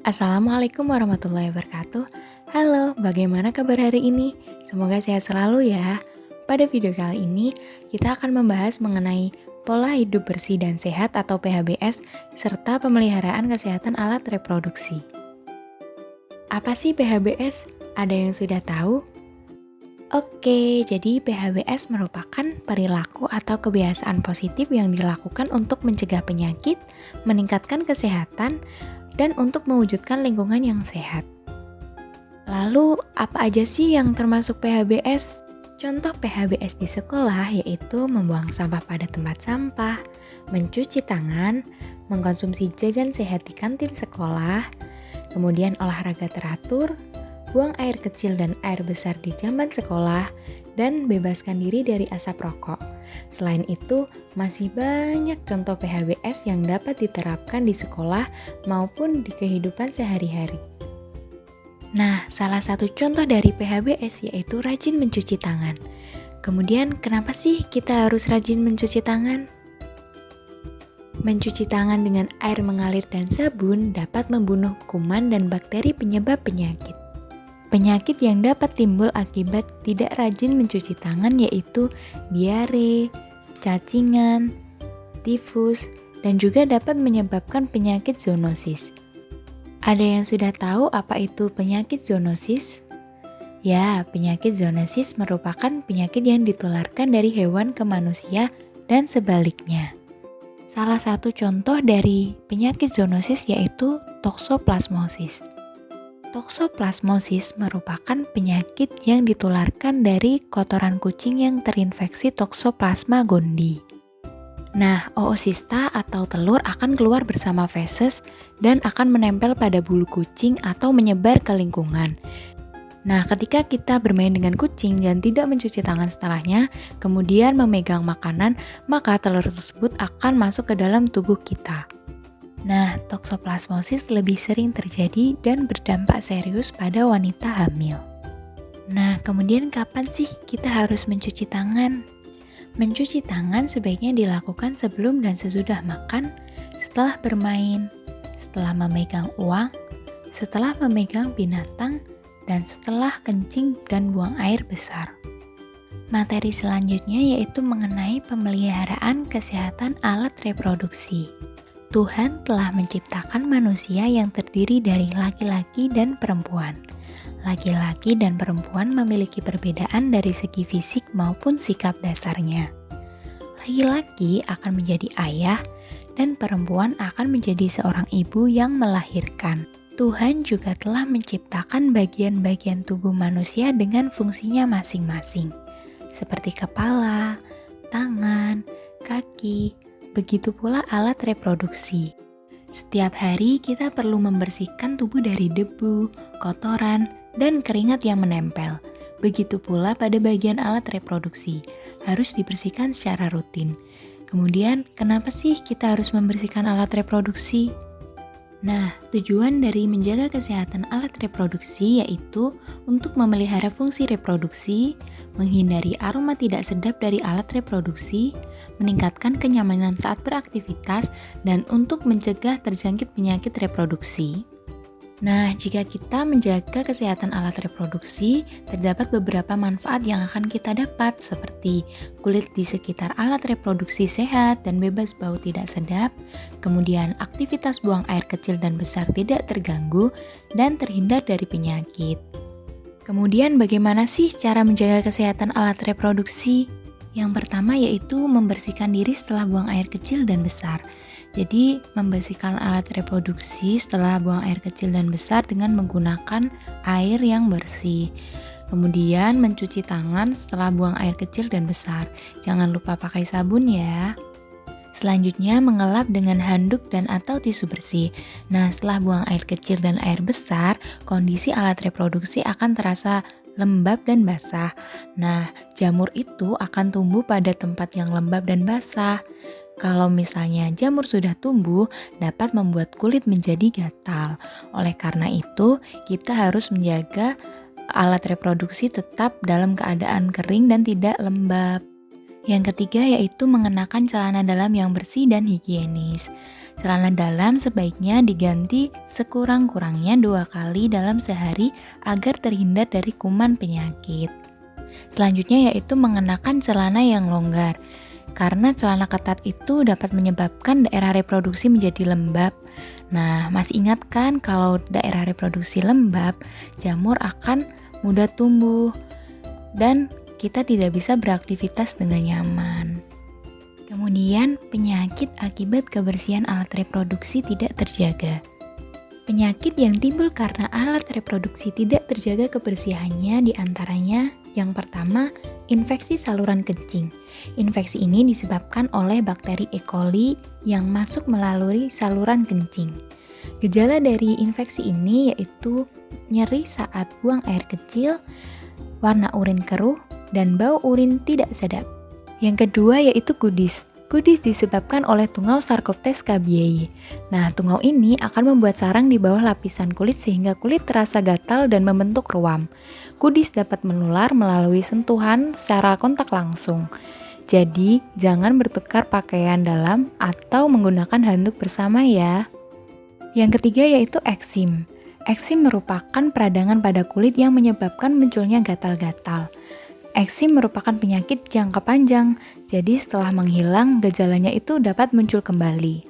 Assalamualaikum warahmatullahi wabarakatuh. Halo, bagaimana kabar hari ini? Semoga sehat selalu ya. Pada video kali ini, kita akan membahas mengenai pola hidup bersih dan sehat atau PHBS, serta pemeliharaan kesehatan alat reproduksi. Apa sih PHBS? Ada yang sudah tahu? Oke, jadi PHBS merupakan perilaku atau kebiasaan positif yang dilakukan untuk mencegah penyakit, meningkatkan kesehatan, dan untuk mewujudkan lingkungan yang sehat. Lalu, apa aja sih yang termasuk PHBS? Contoh PHBS di sekolah yaitu membuang sampah pada tempat sampah, mencuci tangan, mengkonsumsi jajan sehat di kantin sekolah, kemudian olahraga teratur, buang air kecil dan air besar di jamban sekolah, dan bebaskan diri dari asap rokok. Selain itu, masih banyak contoh PHBS yang dapat diterapkan di sekolah maupun di kehidupan sehari-hari. Nah, salah satu contoh dari PHBS yaitu rajin mencuci tangan. Kemudian, kenapa sih kita harus rajin mencuci tangan? Mencuci tangan dengan air mengalir dan sabun dapat membunuh kuman dan bakteri penyebab penyakit. Penyakit yang dapat timbul akibat tidak rajin mencuci tangan yaitu diare, cacingan, tifus, dan juga dapat menyebabkan penyakit zoonosis. Ada yang sudah tahu apa itu penyakit zoonosis? Ya, penyakit zoonosis merupakan penyakit yang ditularkan dari hewan ke manusia dan sebaliknya. Salah satu contoh dari penyakit zoonosis yaitu toksoplasmosis. Toksoplasmosis merupakan penyakit yang ditularkan dari kotoran kucing yang terinfeksi Toxoplasma gondii. Nah, oosista atau telur akan keluar bersama feses dan akan menempel pada bulu kucing atau menyebar ke lingkungan. Nah, ketika kita bermain dengan kucing dan tidak mencuci tangan setelahnya, kemudian memegang makanan, maka telur tersebut akan masuk ke dalam tubuh kita. Nah, toksoplasmosis lebih sering terjadi dan berdampak serius pada wanita hamil. Nah, kemudian kapan sih kita harus mencuci tangan? Mencuci tangan sebaiknya dilakukan sebelum dan sesudah makan, setelah bermain, setelah memegang uang, setelah memegang binatang, dan setelah kencing dan buang air besar. Materi selanjutnya yaitu mengenai pemeliharaan kesehatan alat reproduksi. Tuhan telah menciptakan manusia yang terdiri dari laki-laki dan perempuan. Laki-laki dan perempuan memiliki perbedaan dari segi fisik maupun sikap dasarnya. Laki-laki akan menjadi ayah dan perempuan akan menjadi seorang ibu yang melahirkan. Tuhan juga telah menciptakan bagian-bagian tubuh manusia dengan fungsinya masing-masing, seperti kepala, tangan, kaki, begitu pula alat reproduksi. Setiap hari kita perlu membersihkan tubuh dari debu, kotoran, dan keringat yang menempel. Begitu pula pada bagian alat reproduksi, harus dibersihkan secara rutin. Kemudian, kenapa sih kita harus membersihkan alat reproduksi? Nah, tujuan dari menjaga kesehatan alat reproduksi yaitu untuk memelihara fungsi reproduksi, menghindari aroma tidak sedap dari alat reproduksi, meningkatkan kenyamanan saat beraktivitas, dan untuk mencegah terjangkit penyakit reproduksi. Nah, jika kita menjaga kesehatan alat reproduksi, terdapat beberapa manfaat yang akan kita dapat seperti kulit di sekitar alat reproduksi sehat dan bebas bau tidak sedap, kemudian aktivitas buang air kecil dan besar tidak terganggu, dan terhindar dari penyakit. Kemudian bagaimana sih cara menjaga kesehatan alat reproduksi? Yang pertama yaitu membersihkan diri setelah buang air kecil dan besar. Jadi, membersihkan alat reproduksi setelah buang air kecil dan besar dengan menggunakan air yang bersih. Kemudian, mencuci tangan setelah buang air kecil dan besar. Jangan lupa pakai sabun ya. Selanjutnya, mengelap dengan handuk dan atau tisu bersih. Nah, setelah buang air kecil dan air besar, kondisi alat reproduksi akan terasa lembab dan basah. Nah, jamur itu akan tumbuh pada tempat yang lembab dan basah. Kalau misalnya jamur sudah tumbuh, dapat membuat kulit menjadi gatal. Oleh karena itu, kita harus menjaga alat reproduksi tetap dalam keadaan kering dan tidak lembab. Yang ketiga yaitu mengenakan celana dalam yang bersih dan higienis. Celana dalam sebaiknya diganti sekurang-kurangnya 2 kali dalam sehari agar terhindar dari kuman penyakit. Selanjutnya yaitu mengenakan celana yang longgar. Karena celana ketat itu dapat menyebabkan daerah reproduksi menjadi lembab. Nah, masih ingat kan kalau daerah reproduksi lembab, jamur akan mudah tumbuh dan kita tidak bisa beraktivitas dengan nyaman. Kemudian, penyakit akibat kebersihan alat reproduksi tidak terjaga. Penyakit yang timbul karena alat reproduksi tidak terjaga kebersihannya diantaranya yang pertama, infeksi saluran kencing. Infeksi ini disebabkan oleh bakteri E. coli yang masuk melalui saluran kencing. Gejala dari infeksi ini yaitu nyeri saat buang air kecil, warna urin keruh, dan bau urin tidak sedap. Yang kedua yaitu kudis. Kudis disebabkan oleh tungau Sarcoptes cabiai. Nah, tungau ini akan membuat sarang di bawah lapisan kulit sehingga kulit terasa gatal dan membentuk ruam. Kudis dapat menular melalui sentuhan secara kontak langsung. Jadi, jangan bertukar pakaian dalam atau menggunakan handuk bersama ya. Yang ketiga yaitu eksim. Eksim merupakan peradangan pada kulit yang menyebabkan munculnya gatal-gatal. Eksim merupakan penyakit jangka panjang, jadi setelah menghilang, gejalanya itu dapat muncul kembali.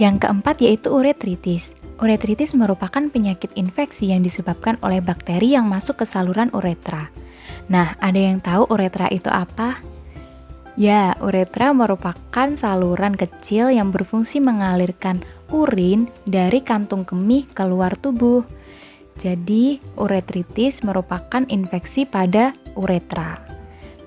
Yang keempat yaitu uretritis. Uretritis merupakan penyakit infeksi yang disebabkan oleh bakteri yang masuk ke saluran uretra. Nah, ada yang tahu uretra itu apa? Ya, uretra merupakan saluran kecil yang berfungsi mengalirkan urin dari kantung kemih keluar tubuh. Jadi, uretritis merupakan infeksi pada uretra.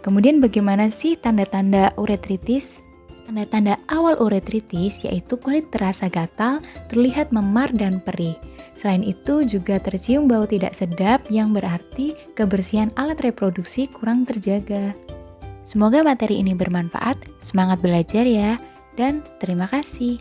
Kemudian bagaimana sih tanda-tanda uretritis? Tanda-tanda awal uretritis yaitu kulit terasa gatal, terlihat memar dan perih. Selain itu juga tercium bau tidak sedap yang berarti kebersihan alat reproduksi kurang terjaga. Semoga materi ini bermanfaat, semangat belajar ya, dan terima kasih.